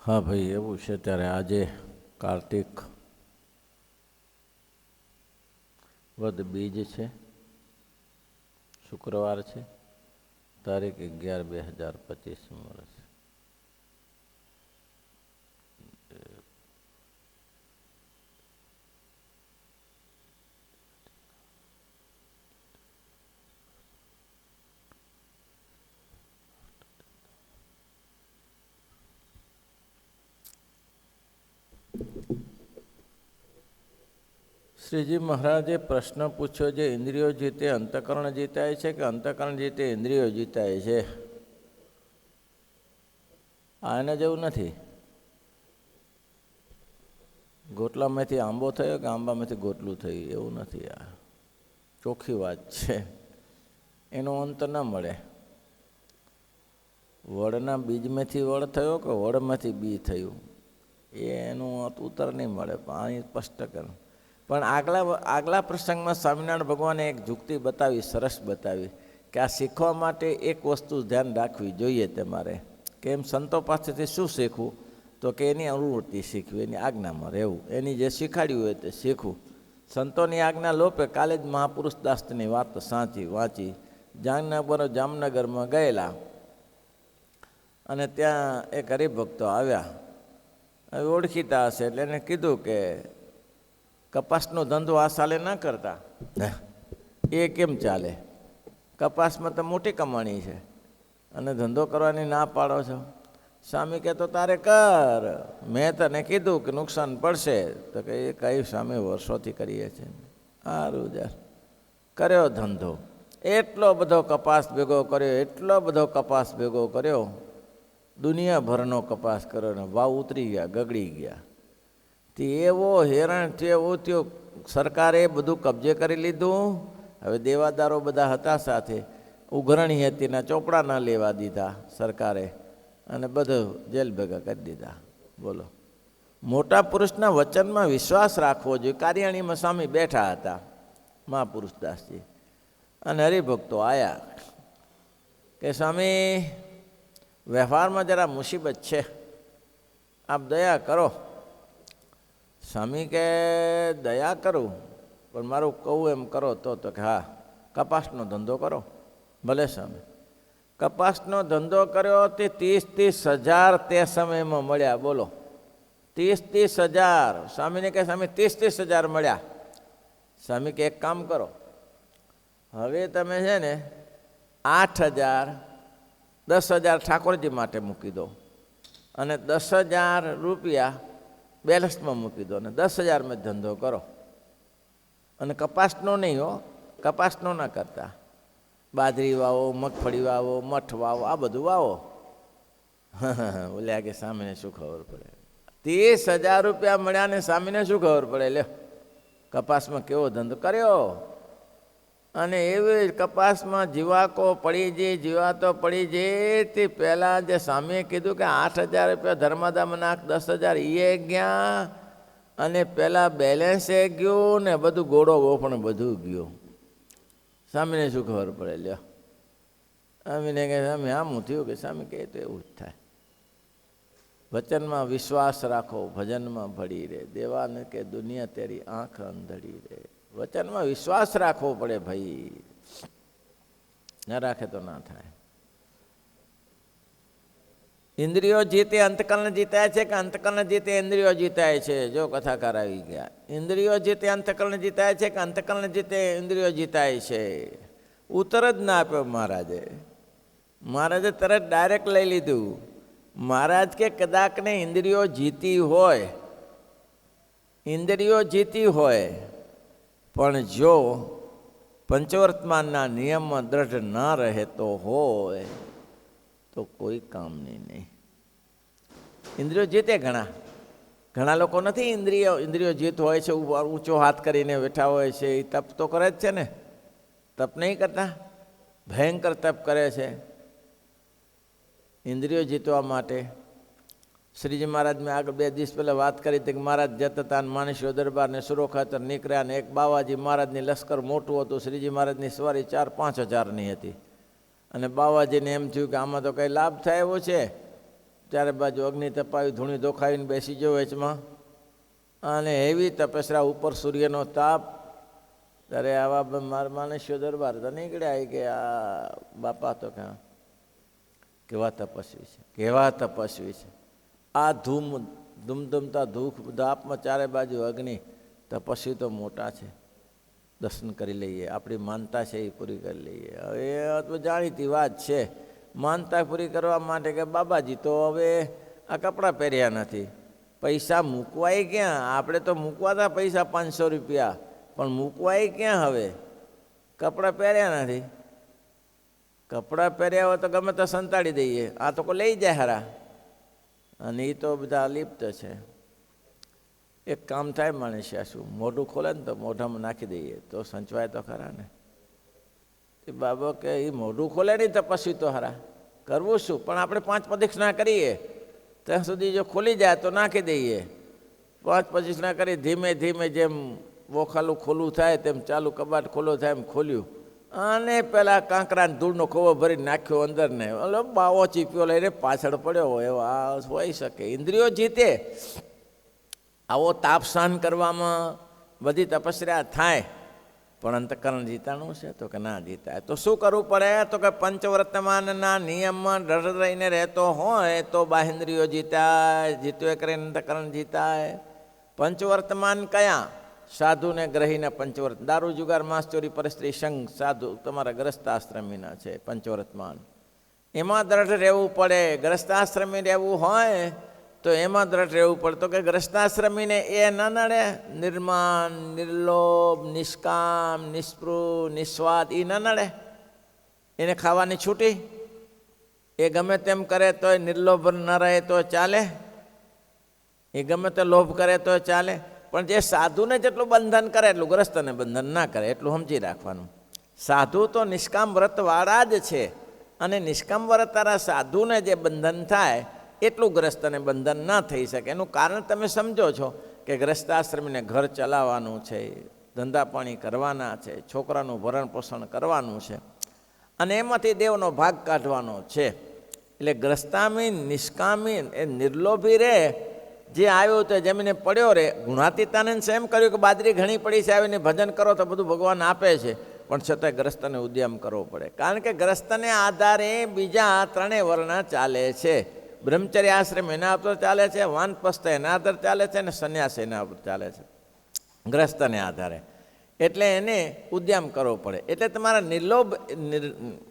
હા ભાઈ, એવું છે. ત્યારે આજે કાર્તિક વદ બીજ છે, શુક્રવાર છે, તારીખ 11/2025 વર્ષ. શ્રીજી મહારાજે પ્રશ્ન પૂછ્યો, જે ઇન્દ્રિયો જીતે અંતઃકરણ જીતાય છે કે અંતઃકરણ જીતે ઇન્દ્રિયો જીતાય છે? આ એના જેવું નથી. ગોટલામાંથી આંબો થયો કે આંબામાંથી ગોટલું થયું, એવું નથી. આ ચોખ્ખી વાત છે. એનો અંત ન મળે. વડના બીજમાંથી વડ થયો કે વડમાંથી બી થયું, એનું ઉત્તર નહીં મળે. અહીં સ્પષ્ટ કર. પણ આગલા પ્રસંગમાં સ્વામિનારાયણ ભગવાને એક જુક્તિ બતાવી, સરસ બતાવી, કે આ શીખવા માટે એક વસ્તુ ધ્યાન રાખવી જોઈએ તમારે. કે એમ સંતો પાસેથી શું શીખવું? તો કે એની અનુવૃત્તિ શીખવી, એની આજ્ઞામાં રહેવું, એની જે શીખાડ્યું હોય તે શીખવું. સંતોની આજ્ઞા લોપે. કાલે જ મહાપુરુષ દાસની વાત વાંચી. જામનગરમાં ગયેલા અને ત્યાં એક હરિભક્તો આવ્યા. હવે ઓળખીતા હશે એટલે એને કીધું કે કપાસનો ધંધો આ સાલે ન કરતા. એ કેમ ચાલે? કપાસમાં તો મોટી કમાણી છે અને ધંધો કરવાની ના પાડો છો. સ્વામી કે તો તારે કર, મેં તને કીધું કે નુકસાન પડશે. તો કે એ કઈ સ્વામી વર્ષોથી કરીએ છીએ. સારું યાર, કર્યો ધંધો. એટલો બધો કપાસ ભેગો કર્યો, એટલો બધો કપાસ ભેગો કર્યો, દુનિયાભરનો કપાસ કર્યો ને ભાવ ઉતરી ગયા, ગગડી ગયા. તે એવો હેરાન થયો થયો. સરકારે બધું કબજે કરી લીધું. હવે દેવાદારો બધા હતા સાથે, ઉઘરણી હતી ના ચોપડા ના લેવા દીધા સરકારે, અને બધું જેલ ભેગા કરી દીધા. બોલો, મોટા પુરુષના વચનમાં વિશ્વાસ રાખવો જોઈએ. કાર્યાણીમાં સ્વામી બેઠા હતા, મહાપુરુષ દાસજી, અને હરિભક્તો આવ્યા કે સ્વામી, વ્યવહારમાં જરા મુસીબત છે, આપ દયા કરો. સ્વામી કે દયા કરું, પણ મારું કહું એમ કરો તો કે હા, કપાસનો ધંધો કરો. ભલે સ્વામી. કપાસનો ધંધો કર્યો તે 30,000 તે સમયમાં મળ્યા. બોલો, 30,000. સ્વામીને કહે સ્વામી 30,000 મળ્યા. સ્વામી કે એક કામ કરો, હવે તમે છે ને 8,000, 10,000 ઠાકોરજી માટે મૂકી દો, અને 10,000 રૂપિયા બેલેન્સમાં મૂકી દો, અને 10,000 માં ધંધો કરો. અને કપાસનો નહીં હો, કપાસનો ના કરતા. બાજરી વાવો, મગફળી વાવો, મઠ વાવો, આ બધું વાવો. બોલ્યા કે સામેને શું ખબર પડે? 30,000 રૂપિયા મળ્યા ને સામેને શું ખબર પડે? લ્યો, કપાસમાં કેવો ધંધો કર્યો. અને એવી કપાસમાં જીવાકો પડી જઈ, જીવાતો પડી જઈ. તે પહેલાં જે સ્વામીએ કીધું કે 8,000 રૂપિયા ધર્માદામ નાખ, 10,000 એ ગયા, અને પહેલાં બેલેન્સે ગયું ને બધું ગોળો ગોફણ બધું ગયું. સ્વામીને શું ખબર પડે? લ્યો, સ્વામીને કહે સ્વામી આમ થયું કે સ્વામી કહે તો એવું જ થાય. વચનમાં વિશ્વાસ રાખો, ભજનમાં ભળી રહે. દેવાને કે દુનિયા તેરી આંખ અંધળી રહે. વચનમાં વિશ્વાસ રાખવો પડે ભાઈ, ના રાખે તો ના થાય. ઇન્દ્રિયો જીતે અંતકરણ જીતાય છે કે અંતકરણ જીતે ઇન્દ્રિયો જીતાય છે? જો કથાકાર આવી ગયા. ઇન્દ્રિયો જીતે અંતકરણ જીતાય છે કે અંતકરણ જીતે ઇન્દ્રિયો જીતાય છે? ઉત્તર જ ના આપ્યો મહારાજે. મહારાજે તરત ડાયરેક્ટ લઈ લીધું. મહારાજ કે કદાચ ને ઇન્દ્રિયો જીતી હોય, ઇન્દ્રિયો જીતી હોય, પણ જો પંચવર્તમાનના નિયમમાં દ્રઢ ન રહેતો હોય તો કોઈ કામની નહીં. ઇન્દ્રિયો જીતે ઘણા લોકો નથી ઇન્દ્રિયો જીત હોય છે, ઊંચો હાથ કરીને બેઠા હોય છે. એ તપ તો કરે જ છે ને? તપ નહીં કરતા? ભયંકર તપ કરે છે ઇન્દ્રિયો જીતવા માટે. શ્રીજી મહારાજ મેં આગળ 2 દિવસ પહેલાં વાત કરી હતી કે મહારાજ જતા હતા, માણેશ્વર દરબારને સુરો ખાતર નીકળ્યા, ને એક બાવાજી મહારાજની લશ્કર મોટું હતું. શ્રીજી મહારાજની સવારી 4-5 હજારની હતી. અને બાવાજીને એમ થયું કે આમાં તો કંઈ લાભ થાય એવો છે. ચારે બાજુ અગ્નિ તપાવી ધૂણી ધોખાવીને બેસી ગયો વેચમાં, અને એવી તપસ્યા ઉપર સૂર્યનો તાપ. ત્યારે આવા મારા માણસ્યો દરબાર તો નીકળ્યા કે આ બાપા તો ક્યાં કેવા તપસ્વી છે, કેવા તપસ્વી છે. આ ધૂમધૂમતા ધાપમાં ચારે બાજુ અગ્નિ, તપસ્વી તો મોટા છે, દર્શન કરી લઈએ, આપણી માનતા છે એ પૂરી કરી લઈએ. હવે એ તો જાણીતી વાત છે. માનતા પૂરી કરવા માટે કે બાબાજી તો હવે આ કપડાં પહેર્યા નથી, પૈસા મૂકવાય ક્યાં? આપણે તો મૂકવા હતા પૈસા 500 રૂપિયા, પણ મૂકવાય ક્યાં? હવે કપડાં પહેર્યા નથી. કપડાં પહેર્યા હોય તો ગમે તો સંતાડી દઈએ, આ તો કોઈ લઈ જાય હારા. અને એ તો બધા અલિપ્ત છે. એક કામ થાય માણસ્યા, શું મોઢું ખોલે ને તો મોઢામાં નાખી દઈએ તો સંચવાય તો ખરા ને. એ બાબા કે એ મોઢું ખોલે નહીં તપસ્વી તો હારા, કરવું શું? પણ આપણે 5 પ્રદક્ષિણા કરીએ ત્યાં સુધી જો ખોલી જાય તો નાખી દઈએ. 5 પ્રદક્ષિણા કરી ધીમે ધીમે જેમ બોખાલું ખોલું થાય તેમ ચાલુ કબાટ ખોલો થાય એમ ખોલ્યું, અને પેલા કાંકરાને ધૂળનો ખોવો ભરી નાખ્યો અંદર ને ઓલો બાવો ચીપ્યો લઈને પાછળ પડ્યો હોય એવો આ હોઈ શકે. ઇન્દ્રિયો જીતે. આવો તાપ સહન કરવામાં બધી તપસ્યા થાય, પણ અંતઃકરણ જીતાણું છે તો કે ના જીતાય. તો શું કરવું પડે? તો કે પંચવર્તમાનના નિયમમાં દ્રઢ રહીને રહેતો હોય તો બાહેન્દ્રિયો જીતાય, જીતવે કરીને અંતઃકરણ જીતાય. પંચવર્તમાન કયા? સાધુને ગ્રહીને પંચવર્ત. દારૂ જુગાર માંસ ચોરી પરસ્ત્રી સંઘ સાધુ તમારા ગ્રસ્તાશ્રમીના છે પંચવર્તમાન. એમાં દ્રઢ રહેવું પડે. ગ્રસ્તાશ્રમી રહેવું હોય તો એમાં દ્રઢ રહેવું પડે. તો કે ગ્રસ્તાશ્રમીને એ ન નડે? નિર્માન, નિર્લોભ, નિષ્કામ, નિસ્પૃહ, નિસ્વાદ એ ન નડે? એને ખાવાની છૂટી? એ ગમે તેમ કરે તો નિર્લોભ ન રહે તો ચાલે? એ ગમે તે લોભ કરે તો ચાલે? પણ જે સાધુને જેટલું બંધન કરે એટલું ગ્રસ્તને બંધન ના કરે, એટલું સમજી રાખવાનું. સાધુ તો નિષ્કામ વ્રતવાળા જ છે, અને નિષ્કામ વ્રતવાળા સાધુને જે બંધન થાય એટલું ગ્રસ્તને બંધન ના થઈ શકે. એનું કારણ તમે સમજો છો કે ગ્રસ્તાશ્રમીને ઘર ચલાવવાનું છે, ધંધા પાણી કરવાના છે, છોકરાનું ભરણ પોષણ કરવાનું છે, અને એમાંથી દેવનો ભાગ કાઢવાનો છે. એટલે ગ્રસ્તામી નિષ્કામી એ નિર્લોભી રહે. જે આવ્યો તો જમીને પડ્યો રે. ગુણાતીતાને એમ કર્યું કે બાજરી ઘણી પડી છે, આવીને ભજન કરો તો બધું ભગવાન આપે છે, પણ છતાંય ગ્રસ્તને ઉદ્યમ કરવો પડે. કારણ કે ગ્રસ્તને આધારે બીજા 3 વર્ણ ચાલે છે. બ્રહ્મચર્ય આશ્રમ એના ઉપર ચાલે છે, વાનપ્રસ્થ એના આધાર ચાલે છે, અને સંન્યાસ એના ઉપર ચાલે છે, ગ્રસ્તને આધારે. એટલે એને ઉદ્યમ કરવો પડે. એટલે તમારા નિર્લોભ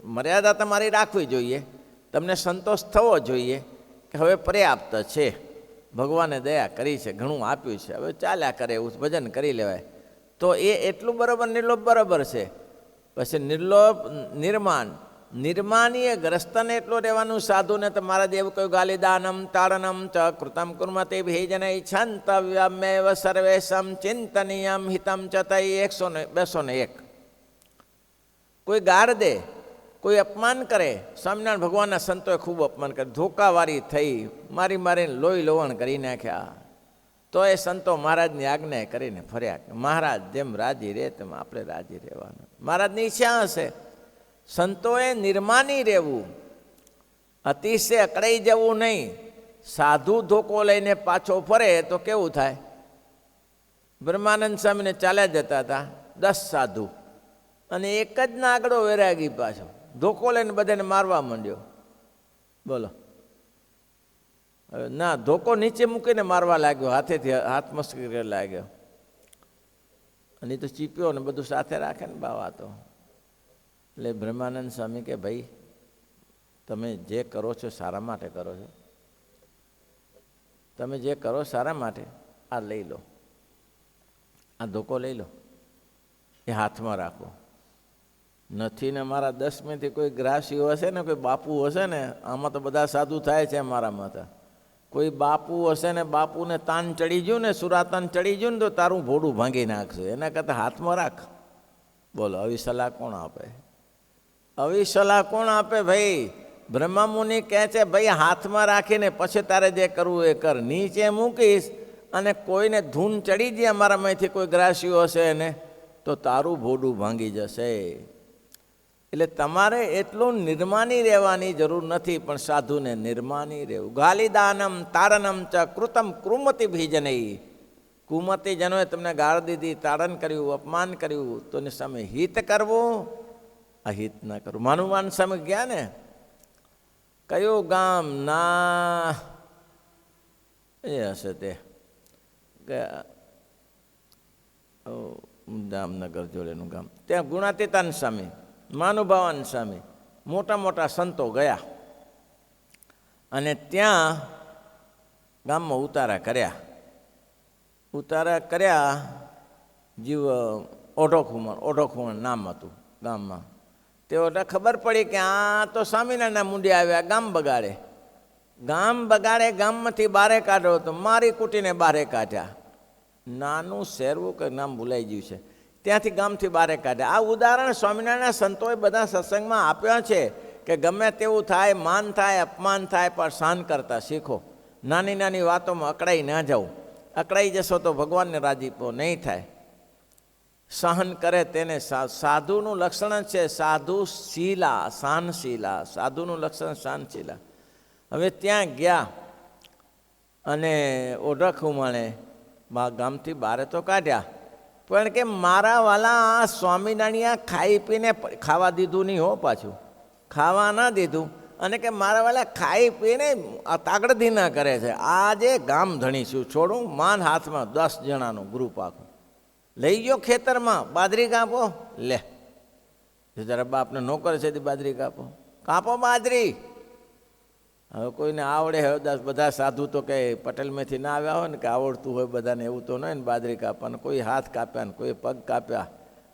મર્યાદા તમારી રાખવી જોઈએ. તમને સંતોષ થવો જોઈએ કે હવે પર્યાપ્ત છે, ભગવાને દયા કરી છે, ઘણું આપ્યું છે, હવે ચાલ્યા કરે એવું ભજન કરી લેવાય. તો એ એટલું બરાબર, નિર્લોભ બરાબર છે. પછી નિર્લોભ નિર્માણ. નિર્માનીય ગ્રસ્તને એટલું રહેવાનું. સાધુને તો મારા દેવ કહ્યું ગાલિદાનમ તાડનમ ચ કૃતમ કુર્મતે ભેજન ઈચ્છંતવ્યમેવ સર્વેશમ ચિંતનીયમ હિતમ ચ તૈ 101. કોઈ ગાળ દે, કોઈ અપમાન કરે. સ્વામિનારાયણ ભગવાનના સંતોએ ખૂબ અપમાન કરે, ધોકાવાળી થઈ, મારી મારીને લોહી લોવણ કરી નાખ્યા. તો એ સંતો મહારાજની આજ્ઞા કરીને ફર્યા. મહારાજ જેમ રાજી રહે તેમ આપણે રાજી રહેવાનું. મહારાજની ઈચ્છા હશે. સંતોએ નિર્માની રહેવું, અતિશય અકળાઈ જવું નહીં. સાધુ ધોકો લઈને પાછો ફરે તો કેવું થાય? બ્રહ્માનંદ સ્વામીને ચાલ્યા જતા હતા 10 સાધુ, અને એક જ ના આગળ વૈરાગી પાછો ધોકો લઈને બધાને મારવા માંડ્યો. બોલો. ના, ધોકો નીચે મૂકીને મારવા લાગ્યો, હાથેથી હાથ મસ્કી લાગ્યો. અને તો ચીપ્યો ને બધું સાથે રાખે ને બાવા તો. એટલે બ્રહ્માનંદ સ્વામી કે ભાઈ તમે જે કરો છો સારા માટે કરો છો, તમે જે કરો સારા માટે, આ લઈ લો, આ ધોકો લઈ લો, એ હાથમાં રાખો. નથી ને મારા 10માંથી કોઈ ગ્રાસી હશે ને, કોઈ બાપુ હશે ને, આમાં તો બધા સાધુ થાય છે મારામાં તો. કોઈ બાપુ હશે ને, બાપુને તાન ચડી ગયું ને, સુરાતાન ચડી ગયું ને, તો તારું ભોડું ભાંગી નાખશે. એના કરતાં હાથમાં રાખ. બોલો, આવી સલાહ કોણ આપે? આવી સલાહ કોણ આપે ભાઈ? બ્રહ્મા મુનિ કહે છે ભાઈ હાથમાં રાખીને પછી તારે જે કરવું એ કર. નીચે મૂકીશ અને કોઈને ધૂન ચડી જાય અમારામાંથી કોઈ ગ્રાસીઓ હશે ને, તો તારું ભોડું ભાંગી જશે. એટલે તમારે એટલું નિર્માની રહેવાની જરૂર નથી, પણ સાધુને નિર્માની રહેવું. ગાલિદાનમ તારનમ ચ કૃતમ કૃમતિ ભીજનઈ. કુમતી જનોએ તમને ગાળ દીધી, તાડન કર્યું, અપમાન કર્યું, તો એની સામે હિત કરવું, અહિત ન કરવું. માનુમાન સામે ગયા ને, કયું ગામ ના એ હશે તે જામનગર જોડેનું ગામ, ત્યાં ગુણાતીતાન સામે, મહાનુભાવાન સામે મોટા મોટા સંતો ગયા અને ત્યાં ગામમાં ઉતારા કર્યા. જીવ ઓઢોખુમણ નામ હતું ગામમાં. તેઓને ખબર પડી કે આ તો સ્વામિનારાયણના મુંડે આવ્યા, ગામ બગાડે, ગામમાંથી બારે કાઢો તો મારી કૂટીને બારે કાઢ્યા. નાનું શેરવું કે નામ ભૂલાઈ ગયું છે, ત્યાંથી ગામથી બારે કાઢ્યા. આ ઉદાહરણ સ્વામિનારાયણના સંતોએ બધા સત્સંગમાં આપ્યા છે કે ગમે તેવું થાય, માન થાય, અપમાન થાય, પણ સહન કરતા શીખો. નાની નાની વાતોમાં અકળાઈ ના જાઓ. અકળાઈ જશો તો ભગવાનને રાજીપો નહીં થાય. સહન કરે તેને સાધુનું લક્ષણ છે સાધુશીલા, સહનશીલા. સાધુનું લક્ષણ સહનશીલા. હવે ત્યાં ગયા અને ઓઢખુમાણે ગામથી બારે તો કાઢ્યા, પણ કે મારા વાલા આ સ્વામિનારાયણ ખાઈ પીને ખાવા દીધું નહીં હો, પાછું ખાવા ના દીધું. અને કે મારા વાલા ખાઈ પીને તાગડધી ના કરે છે. આજે ગામ ધણીશું છોડું, માન હાથમાં 10 જણાનું ગ્રુપ આખું લઈ ગયો ખેતરમાં, બાજરી કાપો, લે જરા બાપને નોકર છે બાજરી કાપો બાજરી. હવે કોઈને આવડે હવે બધા સાધુ તો કે પટેલમાંથી ના આવ્યા હોય ને કે આવડતું હોય બધાને, એવું તો નહીં ને બાજરી કાપવાનું. કોઈ હાથ કાપ્યા ને કોઈ પગ કાપ્યા,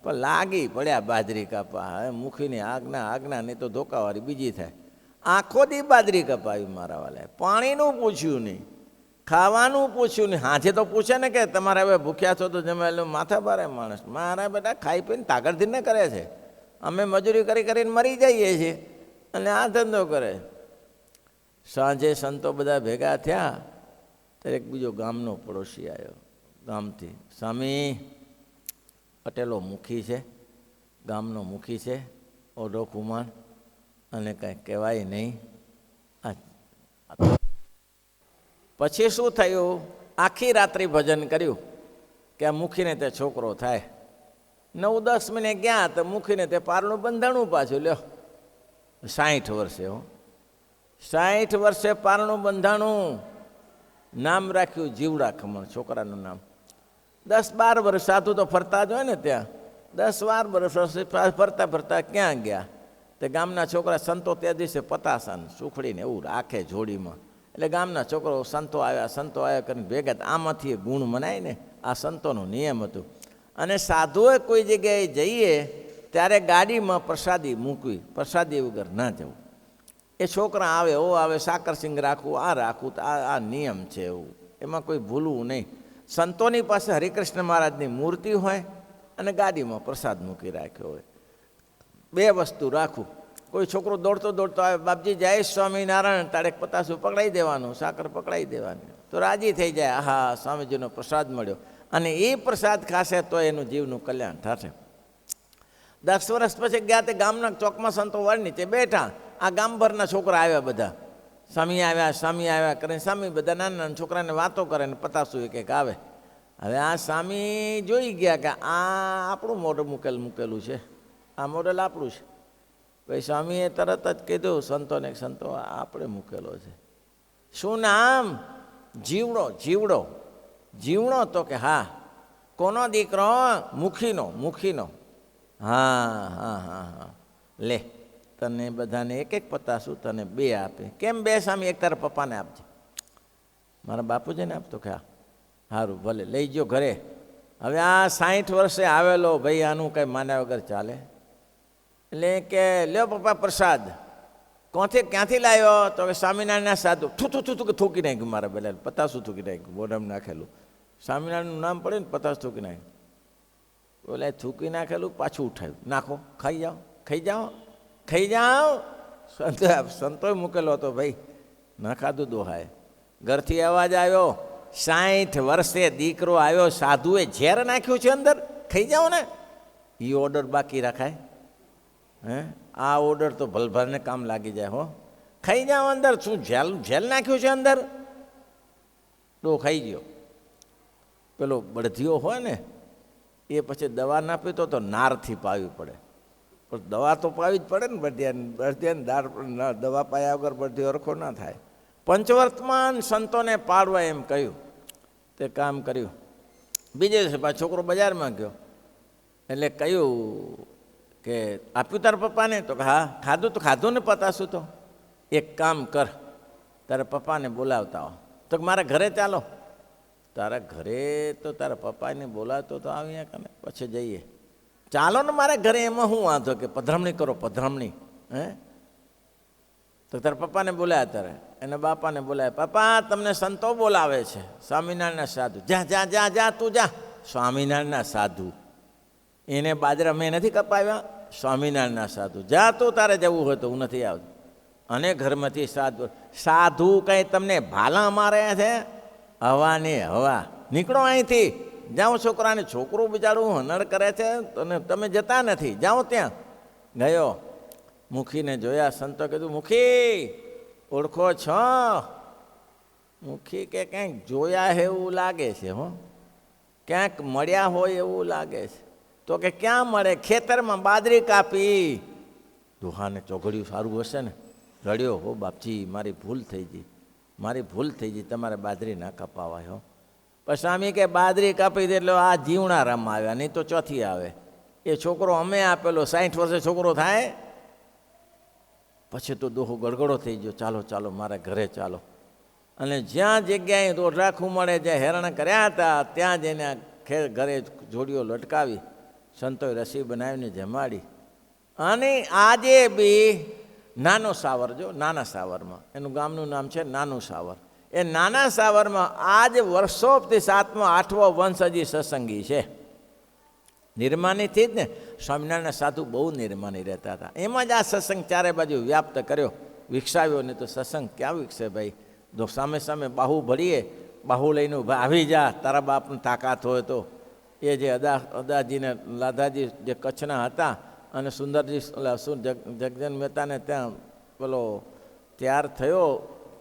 પણ લાગી પડ્યા બાજરી કાપવા. હવે મુખીની આજ્ઞા નહીં તો ધોકાવાળી બીજી થાય. આખો દી બાજરી કપાવી મારા વાલાએ. પાણીનું પૂછ્યું નહીં, ખાવાનું પૂછ્યું નહીં. હાજે તો પૂછે ને કે તમારે હવે ભૂખ્યા છો તો જમેલું. માથા ભારે માણસ, મારા બેટા ખાઈ પીને તાગડથી ને કરે છે. અમે મજૂરી કરીને મરી જઈએ છીએ અને આ ધંધો કરે. સાંજે સંતો બધા ભેગા થયા ત્યારે એક બીજો ગામનો પડોશી આવ્યો ગામથી. સ્વામી પટેલો મુખી છે, ગામનો મુખી છે, ઓઢો કુમાર, અને કાંઈ કહેવાય નહીં. પછી શું થયું, આખી રાત્રિ ભજન કર્યું કે આ મુખીને તે છોકરો થાય. 9-10 મિનિટ ગયા તો મુખીને તે પારણું બંધાણું પાછું. લ્યો 60 વર્ષે 60 વર્ષે પારણું બંધાણું. નામ રાખ્યું જીવડા ખમણ, છોકરાનું નામ. 10-12 વર્ષ સાધુ તો ફરતા જ હોય ને ત્યાં. 10-12 વર્ષ ફરતા ક્યાં ગયા? તે ગામના છોકરા સંતો તે દિવસે પતાસાન સુખડીને એવું રાખે જોડીમાં. એટલે ગામના છોકરો સંતો આવ્યા કરીને ભેગા. આમાંથી ગુણ મનાય ને, આ સંતોનો નિયમ હતું. અને સાધુએ કોઈ જગ્યાએ જઈએ ત્યારે ગાડીમાં પ્રસાદી મૂકવી, પ્રસાદી વગર ના જવું. એ છોકરા આવે સાકરસિંગ રાખવું, આ રાખવું, આ નિયમ છે. એવું એમાં કોઈ ભૂલવું નહીં. સંતોની પાસે હરિકૃષ્ણ મહારાજની મૂર્તિ હોય અને ગાડીમાં પ્રસાદ મૂકી રાખ્યો હોય, 2 વસ્તુ રાખવું. કોઈ છોકરો દોડતો આવે, બાપજી જય સ્વામિનારાયણ, તારે પતાસું પકડાઈ દેવાનું, સાકર પકડાઈ દેવાની, તો રાજી થઈ જાય. આહા, સ્વામીજીનો પ્રસાદ મળ્યો. અને એ પ્રસાદ ખાશે તો એનું જીવનું કલ્યાણ થશે. 10 વર્ષ પછી ગયા તે ગામના ચોકમાં સંતો વાળ નીચે બેઠા. આ ગામભરના છોકરા આવ્યા બધા, સ્વામી આવ્યા કરીને સ્વામી બધા નાના છોકરાને વાતો કરે ને પતાસું એક આવે. હવે આ સ્વામી જોઈ ગયા કે આ આપણું મોઢું મૂકેલું છે, આ મોડેલ આપણું છે. ભાઈ સ્વામીએ તરત જ કીધું સંતો આપણે મૂકેલો છે. શું નામ? જીવડો. તો કે હા. કોનો દીકરો? મુખીનો. હા લે, તને બધાને એક પતાસું, તને 2 આપે. કેમ 2 સ્વામી? એક તારા પપ્પાને આપજે, મારા બાપુજીને આપતો કે હા. સારું, ભલે લઈ ગયો ઘરે. હવે આ 60 વર્ષે આવેલો ભાઈ, આનું કંઈ માન્યા વગર ચાલે. એટલે કે લ્યો પપ્પા પ્રસાદ. ક્યાંથી લાવ્યો? તો કે સ્વામિનારાયણના સાધુ. થૂકી નાખ્યું મારા બેલા, પતાસું થૂકી નાખ્યું, બોડમ નાખેલું. સ્વામિનારાયણનું નામ પડે ને, પતાસ થૂકી નાખ્યું. બોલે થૂકી નાખેલું, પાછું ઉઠાવ્યું, નાખો, ખાઈ જાઓ. સંતોએ મૂકેલો હતો ભાઈ, ના ખાધું દોહાય. ઘરથી અવાજ આવ્યો, 60 વર્ષે દીકરો આવ્યો, સાધુએ ઝેર નાખ્યું છે અંદર, ખાઈ જાઓ ને. એ ઓર્ડર બાકી રાખાય? હે આ ઓર્ડર તો ભલભલને કામ લાગી જાય હો. ખાઈ જાઓ અંદર, શું જેલ નાખ્યું છે અંદર? તો ખાઈ ગયો. પેલો બળધિયો હોય ને એ પછી દવા ના પીતો તો નારથી પાવી પડે, પણ દવા તો પાવી જ પડે ને બળધિયાને દવા પાયા વગર બળધિયો હરખો ના થાય. પંચવર્તમાન સંતોને પાડવા એમ કહ્યું, તે કામ કર્યું. બીજે દિવસે પાછો છોકરો બજારમાં ગયો એટલે કહ્યું કે આપ્યું તારા પપ્પાને? તો હા ખાધું. તો ખાધું ને પતાશું તો એક કામ કર, તારા પપ્પાને બોલાવતા હો. તો મારા ઘરે ચાલો. તારા ઘરે તો તારા પપ્પાને બોલાવતો તો આવીએ કને પછી જઈએ. ચાલો ને મારા ઘરે, એમાં શું વાંધો કે પધરામણી કરો, પધરામણી. હે તો તારા પપ્પાને બોલાયા, તારે એના બાપાને બોલાયા, પપ્પા તમને સંતો બોલાવે છે, સ્વામિનારાયણના સાધુ. જા જા જા જા તું જા. સ્વામિનારાયણના સાધુ એને બાજરા મેં નથી કપાવ્યા, સ્વામિનારાયણના સાધુ. જા તું, તારે જવું હોય તો, હું નથી આવતો. અને ઘરમાંથી સાધુ સાધુ કંઈ તમને ભાલા મારે છે? હવા ને હવા, નીકળો અહીંથી, જાઓ. છોકરાને છોકરું બિચારું હનર કરે છે અને તમે જતા નથી, જાઓ. ત્યાં ગયો, મુખીને જોયા. સંતો કીધું, મુખી ઓળખો છો? મુખી કે ક્યાંક જોયા એવું લાગે છે હો, ક્યાંક મળ્યા હોય એવું લાગે છે. તો કે ક્યાં મળે? ખેતરમાં બાજરી કાપી. દુહાને ચોઘડ્યું સારું હશે ને, રડ્યો, હો બાપજી મારી ભૂલ થઈ ગઈ, મારી ભૂલ થઈ ગઈ, તમારે બાજરી ના કપાવાય હો. પણ સ્વામી કે બાજરી કાપી દે એટલે આ જીવણા રમવા આવ્યા, નહીં તો ચોથી આવે. એ છોકરો અમે આપેલો, 60 વર્ષે છોકરો થાય. પછી તો દોહો ગડગડો થઈ ગયો, ચાલો ચાલો મારા ઘરે ચાલો. અને જ્યાં જગ્યાએ રોઢાખું મળે, જ્યાં હેરાન કર્યા હતા, ત્યાં જઈને ઘરે જોડીઓ લટકાવી સંતોએ રસી બનાવીને જમાડી. અને આજે બી નાનો સાવર, જો નાના સાવરમાં, એનું ગામનું નામ છે નાનું સાવર. એ નાના સાવરમાં આજ વર્ષોથી 7મો 8મો વંશ હજી સત્સંગી છે. નિર્માનીથી જ ને, સ્વામિનારાયણના સાધુ બહુ નિર્માની રહેતા હતા. એમાં જ આ સત્સંગ ચારે બાજુ વ્યાપ્ત કર્યો, વિકસાવ્યો. ને તો સત્સંગ ક્યાં વિકસે ભાઈ? જો સામે સામે બાહુ ભરીએ, બાહુ લઈને ઊભા આવી જા, તારા બાપની તાકાત હોય તો. એ જે અદાજીને લાધાજી જે કચ્છના હતા, અને સુંદરજી જગજીવન મહેતાને ત્યાં પેલો ત્યાર થયો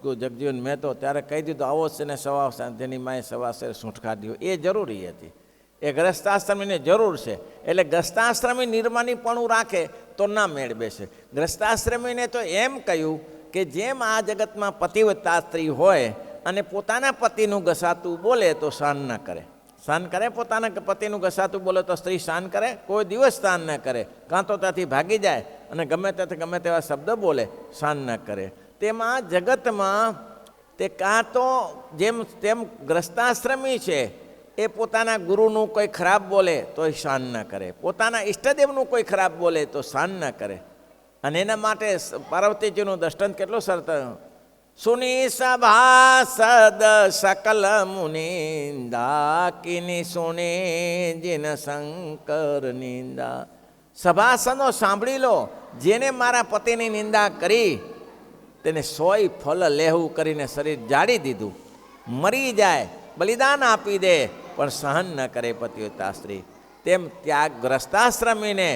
જગજીવન મહેતો, ત્યારે કહી દીધું આવો છે ને સવા, જેની માએ સવાસેર સૂંઠ કાઢ્યો. એ જરૂરી હતી, એ ગ્રસ્તાશ્રમીને જરૂર છે. એટલે ગ્રસ્તાશ્રમી નિર્માનીપણું રાખે તો ના મેળ બેસે. ગ્રસ્તાશ્રમીને તો એમ કહ્યું કે જેમ આ જગતમાં પતિવ્રતા સ્ત્રી હોય અને પોતાના પતિનું ઘસાતું બોલે તો સહન ન કરે. સહન કરે? પોતાના પતિનું ઘસાતું બોલે તો સ્ત્રી સહન કરે? કોઈ દિવસ સહન ન કરે. કાં તો ત્યાંથી ભાગી જાય અને ગમે ત્યાંથી ગમે તેવા શબ્દ બોલે, સહન ન કરે. તેમાં જગતમાં તે કાં તો જેમ તેમ ગ્રસ્તાશ્રમી છે, એ પોતાના ગુરુનું કોઈ ખરાબ બોલે તો એ સહન ન કરે, પોતાના ઈષ્ટદેવનું કોઈ ખરાબ બોલે તો સહન ન કરે. અને એના માટે પાર્વતીજીનું દ્રષ્ટાંત કેટલું સરસ. સુની સભાસદ સકલ મુનિંદા, કિની સુની જીન શંકર નિંદા. સભાસદો સાંભળી લો, જેને મારા પતિની નિંદા કરી તેને 100 ફલ લેવું કરીને શરીર જાળી દીધું, મરી જાય, બલિદાન આપી દે, પણ સહન ન કરે પતિવ્રતા સ્ત્રી. તેમ ત્યાગગ્રસ્તાશ્રમીને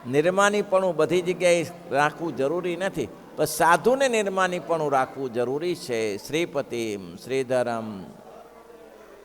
નિર્માનીપણું બધી જગ્યાએ રાખવું જરૂરી નથી, પણ સાધુને નિર્માનીપણું રાખવું જરૂરી છે. શ્રીપતિમ શ્રીધરમ